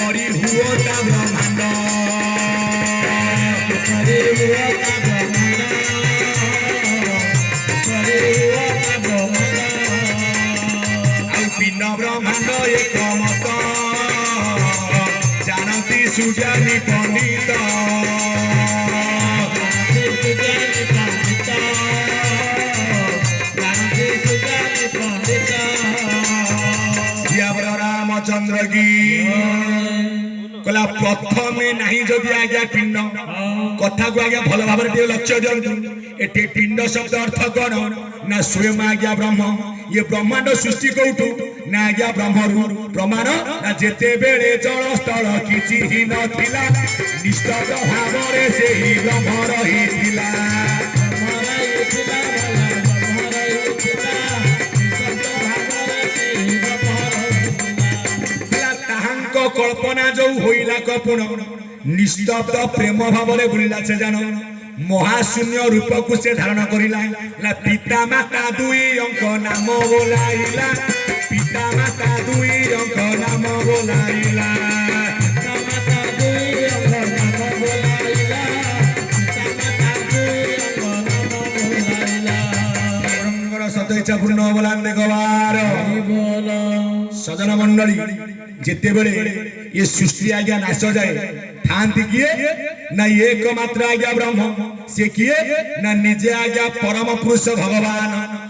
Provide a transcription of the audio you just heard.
परी हुआ ब्रह्मांड पिंड ब्रह्मांड एक मत जानती सुजानी पंडित रामचंद्र की कला प्रथम नहीं जदि आज्ञा पिंड कथा को आज्ञा भल भाव लक्ष्य दिंतु एटे पिंड शब्द अर्थ कौन ना स्वयं आज्ञा ब्रह्म ये ब्रह्मांड सृष्टि कौटु ना आज्ञा ब्रह्मरु प्रमाण ना जेते बेले जल स्थल किछि ही नथिला निष्ठक भावरे सेही ब्रह्म रहिथिला कल्पना जो होइला कपुण निस्तब्ध प्रेम भाव बुलिला से जान महाशून्य रूप को से धारण करिला पिता माता दुई अंक नाम बोलाइला पिता माता दुई अंक नाम बोलाइला सत इच्छा पूर्ण बोलांदे गवार सजन मंडली जिते बड़े ये सृष्टि आज्ञा नाश जाए थांती किए ना एकमात्र आज्ञा ब्रह्म से किए ना निजे आज्ञा परम पुरुष भगवान